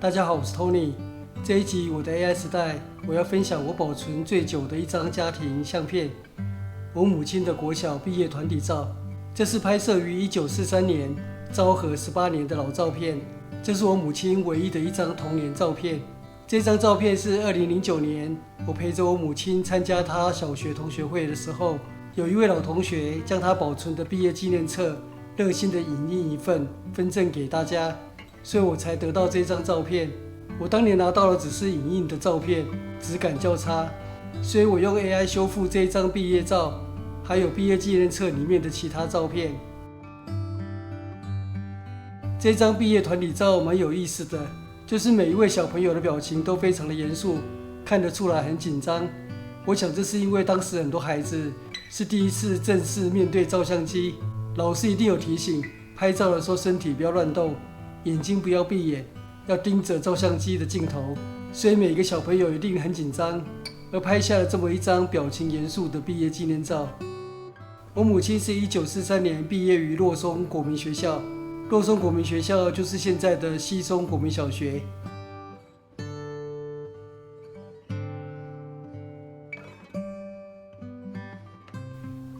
大家好，我是 Tony。这一集我的 AI 时代，我要分享我保存最久的一张家庭相片，我母亲的国小毕业团体照。这是拍摄于1943年，昭和18年的老照片。这是我母亲唯一的一张童年照片。这张照片是2009年，我陪着我母亲参加她小学同学会的时候，有一位老同学将她保存的毕业纪念册热心的影印一份，分赠给大家，所以我才得到这张照片。我当年拿到的只是影印的照片，质感较差，所以我用 AI 修复这一张毕业照，还有毕业纪念册里面的其他照片。这张毕业团体照蛮有意思的，就是每一位小朋友的表情都非常的严肃，看得出来很紧张。我想这是因为当时很多孩子是第一次正式面对照相机，老师一定有提醒，拍照的时候身体不要乱动，眼睛不要闭眼，要盯着照相机的镜头，所以每一个小朋友一定很紧张，而拍下了这么一张表情严肃的毕业纪念照。我母亲是1943年毕业于洛松国民学校，洛松国民学校就是现在的西松国民小学。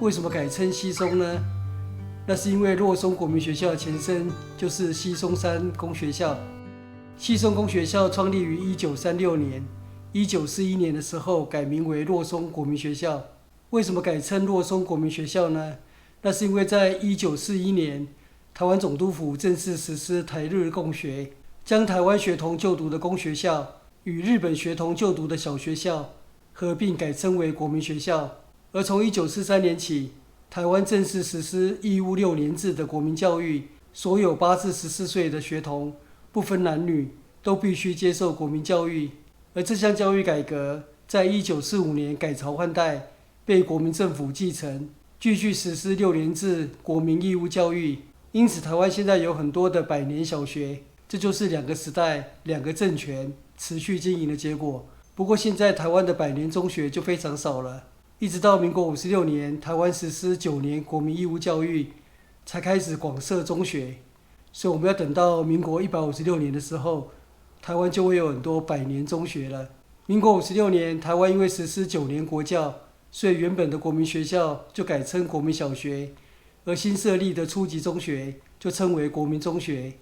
为什么改称西松呢？那是因为洛松国民学校的前身就是西松山公学校。西松公学校创立于1936年，1941年的时候改名为洛松国民学校。为什么改称洛松国民学校呢？那是因为在1941年，台湾总督府正式实施台日共学，将台湾学童就读的公学校与日本学童就读的小学校合并改称为国民学校。而从1943年起，台湾正式实施义务6年制的国民教育，所有8至14岁的学童不分男女，都必须接受国民教育。而这项教育改革在1945年改朝换代，被国民政府继承，继续实施6年制国民义务教育。因此台湾现在有很多的百年小学，这就是2个时代、2个政权持续经营的结果。不过现在台湾的百年中学就非常少了，一直到民国56年，台湾实施9年国民义务教育，才开始广设中学。所以我们要等到民国156年的时候，台湾就会有很多百年中学了。民国56年，台湾因为实施9年国教，所以原本的国民学校就改称国民小学，而新设立的初级中学就称为国民中学。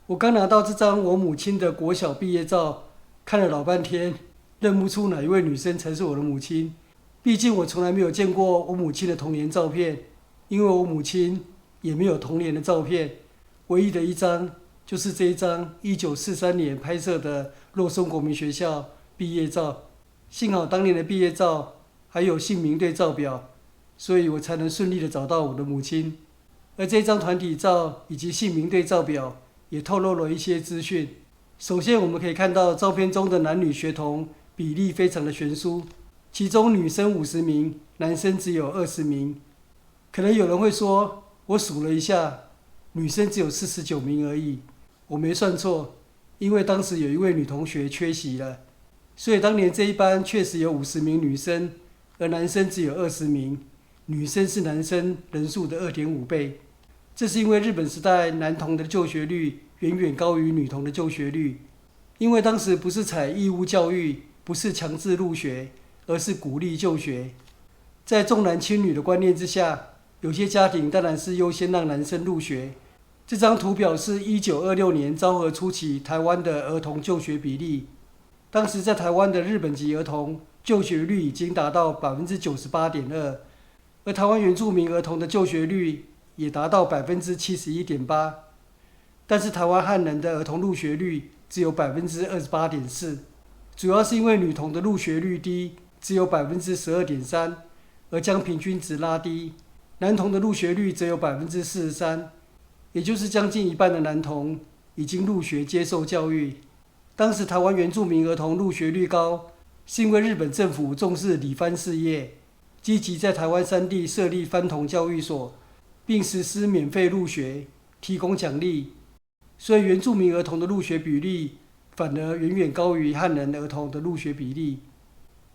我刚拿到这张我母亲的国小毕业照，看了老半天，认不出哪一位女生才是我的母亲。毕竟我从来没有见过我母亲的童年照片，因为我母亲也没有童年的照片，唯一的一张就是这一张1943年拍摄的洛松国民学校毕业照。幸好当年的毕业照还有姓名对照表，所以我才能顺利的找到我的母亲。而这张团体照以及姓名对照表也透露了一些资讯。首先我们可以看到照片中的男女学童比例非常的悬殊，其中女生50名，男生只有20名。可能有人会说，我数了一下，女生只有49名而已。我没算错，因为当时有一位女同学缺席了，所以当年这一班确实有50名女生，而男生只有20名，女生是男生人数的2.5倍。这是因为日本时代男童的就学率远远高于女童的就学率，因为当时不是采义务教育，不是强制入学，而是鼓励就学。在重男轻女的观念之下，有些家庭当然是优先让男生入学。这张图表是1926年昭和初期台湾的儿童就学比例。当时在台湾的日本籍儿童就学率已经达到 98.2%， 而台湾原住民儿童的就学率也达到 71.8%， 但是台湾汉人的儿童入学率只有 28.4%， 主要是因为女童的入学率低，只有 12.3%， 而将平均值拉低。男童的入学率只有 43%， 也就是将近一半的男童已经入学接受教育。当时台湾原住民儿童入学率高，是因为日本政府重视理番事业，积极在台湾3地设立番童教育所，并实施免费入学，提供奖励，所以原住民儿童的入学比例反而远远高于汉人儿童的入学比例。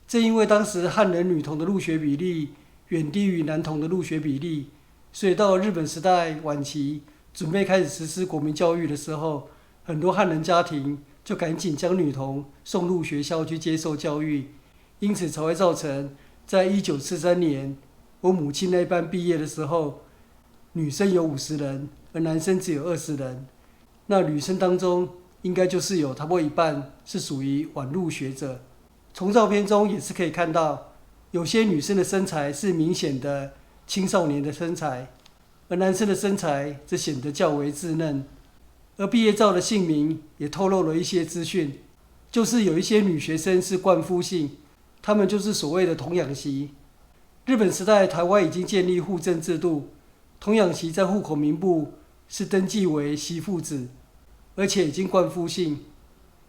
正因为当时汉人女童的入学比例远低于男童的入学比例，所以到了日本时代晚期，准备开始实施国民教育的时候，很多汉人家庭就赶紧将女童送入学校去接受教育，因此才会造成在1943年我母亲那班毕业的时候，女生有50人，而男生只有20人。那女生当中应该就是有差不多一半是属于晚入学者。从照片中也是可以看到，有些女生的身材是明显的青少年的身材，而男生的身材则显得较为稚嫩。而毕业照的姓名也透露了一些资讯，就是有一些女学生是冠夫姓，她们就是所谓的童养媳。日本时代，台湾已经建立户政制度，童养媳在户口名簿是登记为媳妇子，而且已经冠夫姓。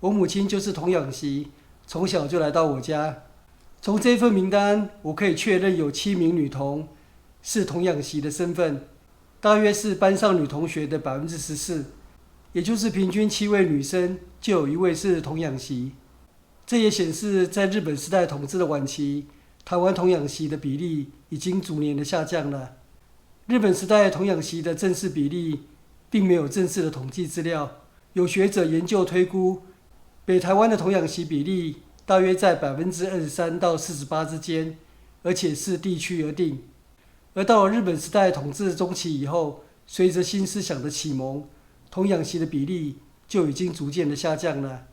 我母亲就是童养媳，从小就来到我家。从这份名单，我可以确认有7名女童是童养媳的身份，大约是班上女同学的14%。也就是平均7位女生就有1位是童养媳。这也显示在日本时代统治的晚期，台湾童养媳的比例已经逐年的下降了。日本时代童养媳的正式比例并没有正式的统计资料，有学者研究推估，北台湾的童养媳比例大约在23%到48%之间，而且是地区而定。而到了日本时代统治中期以后，随着新思想的启蒙，童养媳的比例就已经逐渐的下降了。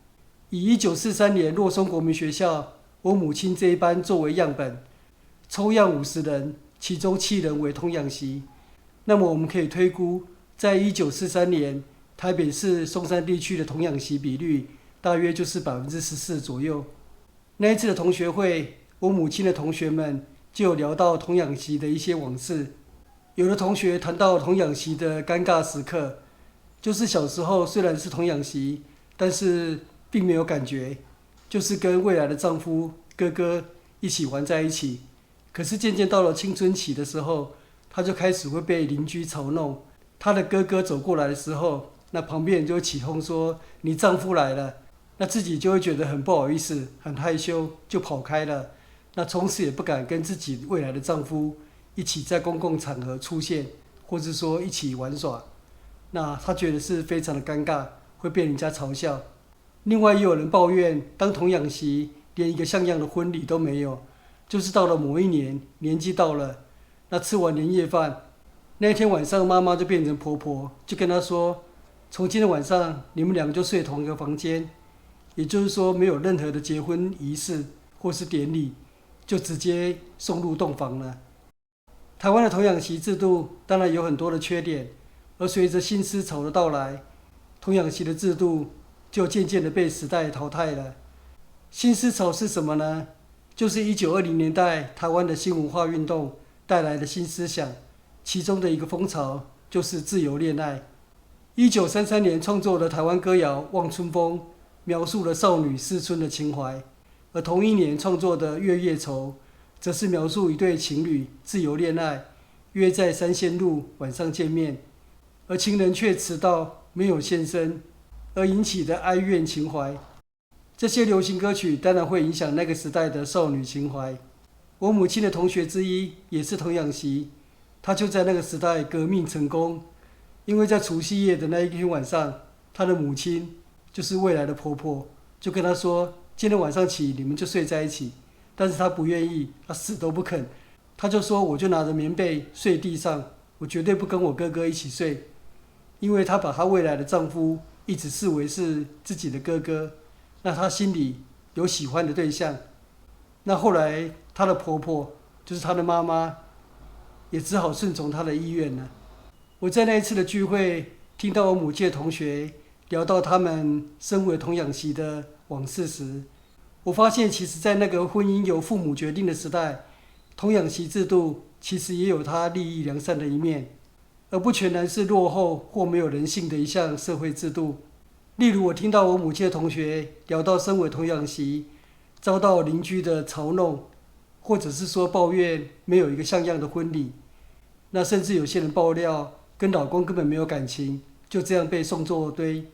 以1943年洛松国民学校我母亲这一班作为样本，抽样50人，其中7人为童养媳。那么我们可以推估，在1943年，台北市松山地区的童养媳比率大约就是14%左右。那一次的同学会，我母亲的同学们就有聊到童养媳的一些往事。有的同学谈到童养媳的尴尬时刻，就是小时候虽然是童养媳，但是并没有感觉，就是跟未来的丈夫哥哥一起玩在一起。可是渐渐到了青春期的时候，她就开始会被邻居嘲弄。她的哥哥走过来的时候，那旁边人就会起哄说：“你丈夫来了。”那自己就会觉得很不好意思，很害羞，就跑开了。那从此也不敢跟自己未来的丈夫一起在公共场合出现，或是说一起玩耍。那她觉得是非常的尴尬，会被人家嘲笑。另外也有人抱怨，当童养媳连一个像样的婚礼都没有，就是到了某一年，年纪到了，那吃完年夜饭，那一天晚上妈妈就变成婆婆，就跟她说，从今天晚上你们2个就睡同一个房间，也就是说没有任何的结婚仪式或是典礼，就直接送入洞房了。台湾的童养媳制度当然有很多的缺点，而随着新思潮的到来，童养媳的制度就渐渐的被时代淘汰了。新思潮是什么呢？就是1920年代台湾的新文化运动带来的新思想，其中的一个风潮就是自由恋爱。1933年创作的台湾歌谣《望春风》描述了少女思春的情怀，而同一年创作的《月夜愁》则是描述一对情侣自由恋爱，约在三仙路晚上见面，而情人却迟到没有现身，而引起的哀怨情怀。这些流行歌曲当然会影响那个时代的少女情怀。我母亲的同学之一也是童养媳，她就在那个时代革命成功，因为在除夕夜的那一天晚上，她的母亲就是未来的婆婆，就跟她说，今天晚上起你们就睡在一起。但是她不愿意，她死都不肯。她就说，我就拿着棉被睡地上，我绝对不跟我哥哥一起睡，因为她把她未来的丈夫一直视为是自己的哥哥，那她心里有喜欢的对象。那后来她的婆婆就是她的妈妈，也只好顺从她的意愿了。我在那一次的聚会听到我母亲的同学聊到他们身为童养媳的往事时，我发现其实在那个婚姻由父母决定的时代，童养媳制度其实也有它利益良善的一面，而不全然是落后或没有人性的一项社会制度。例如我听到我母亲的同学聊到身为童养媳遭到邻居的嘲弄，或者是说抱怨没有一个像样的婚礼，那甚至有些人爆料跟老公根本没有感情，就这样被送作堆。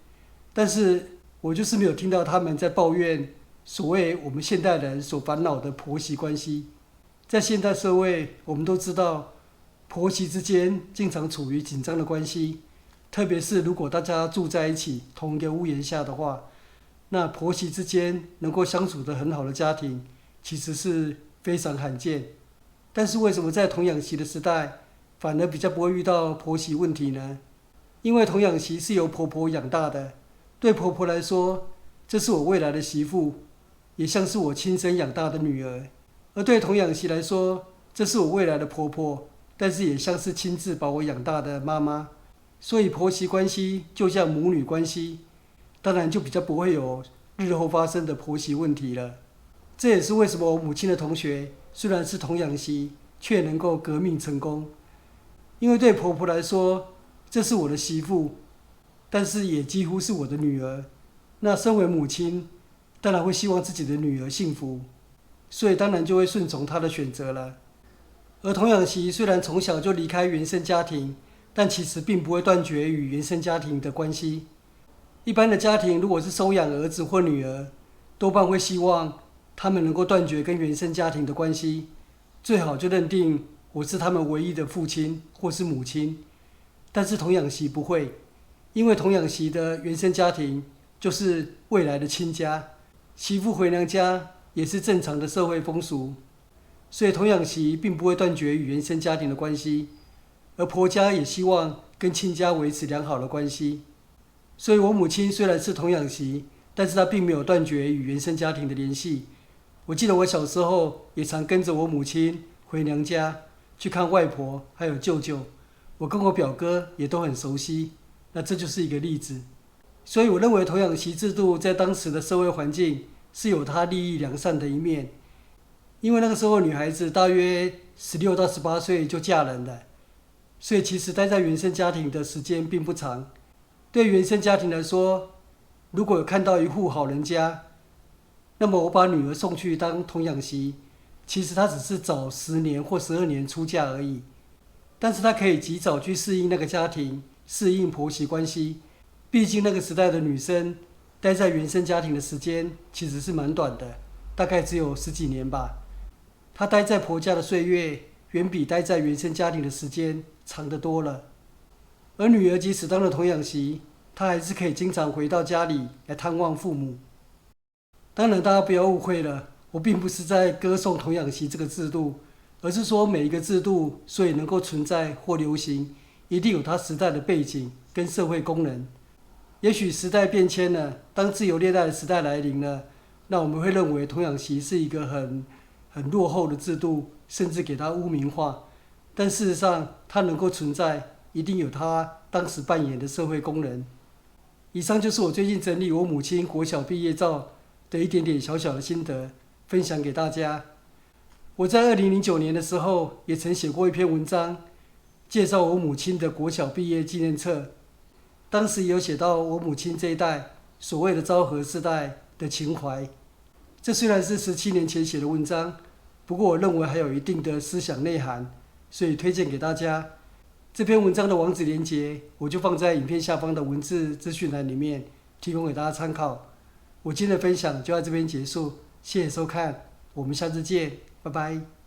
但是我就是没有听到他们在抱怨所谓我们现代人所烦恼的婆媳关系。在现代社会，我们都知道婆媳之间经常处于紧张的关系，特别是如果大家住在一起同一个屋檐下的话，那婆媳之间能够相处得很好的家庭，其实是非常罕见。但是为什么在童养媳的时代，反而比较不会遇到婆媳问题呢？因为童养媳是由婆婆养大的，对婆婆来说，这是我未来的媳妇，也像是我亲生养大的女儿；而对童养媳来说，这是我未来的婆婆，但是也像是亲自把我养大的妈妈。所以婆媳关系就像母女关系，当然就比较不会有日后发生的婆媳问题了。这也是为什么我母亲的同学虽然是童养媳，却能够革命成功。因为对婆婆来说，这是我的媳妇，但是也几乎是我的女儿。那身为母亲，当然会希望自己的女儿幸福，所以当然就会顺从她的选择了。而童养媳虽然从小就离开原生家庭，但其实并不会断绝与原生家庭的关系。一般的家庭如果是收养儿子或女儿，多半会希望他们能够断绝跟原生家庭的关系，最好就认定我是他们唯一的父亲或是母亲。但是童养媳不会，因为童养媳的原生家庭就是未来的亲家，媳妇回娘家也是正常的社会风俗，所以童养媳并不会断绝与原生家庭的关系，而婆家也希望跟亲家维持良好的关系。所以我母亲虽然是童养媳，但是她并没有断绝与原生家庭的联系。我记得我小时候也常跟着我母亲回娘家去看外婆还有舅舅，我跟我表哥也都很熟悉，那这就是一个例子。所以我认为童养媳制度在当时的社会环境是有它利益良善的一面，因为那个时候女孩子大约16到18岁就嫁人了，所以其实待在原生家庭的时间并不长。对原生家庭来说，如果有看到一户好人家，那么我把女儿送去当童养媳，其实她只是早10年或12年出嫁而已，但是她可以及早去适应那个家庭，适应婆媳关系。毕竟那个时代的女生待在原生家庭的时间其实是蛮短的，大概只有10几年吧。她待在婆家的岁月远比待在原生家庭的时间长得多了。而女儿即使当了童养媳，她还是可以经常回到家里来探望父母。当然大家不要误会了，我并不是在歌颂童养媳这个制度，而是说每一个制度所以能够存在或流行，一定有它时代的背景跟社会功能。也许时代变迁了，当自由恋爱的时代来临了，那我们会认为童养媳是一个很落后的制度，甚至给它污名化。但事实上它能够存在，一定有它当时扮演的社会功能。以上就是我最近整理我母亲国小毕业照的一点点小小的心得，分享给大家。我在2009年的时候也曾写过一篇文章，介绍我母亲的国小毕业纪念册。当时也有写到我母亲这一代所谓的昭和世代的情怀。这虽然是17年前写的文章，不过我认为还有一定的思想内涵，所以推荐给大家。这篇文章的网址连结我就放在影片下方的文字资讯栏里面，提供给大家参考。我今天的分享就到这边结束，谢谢收看，我们下次见，拜拜。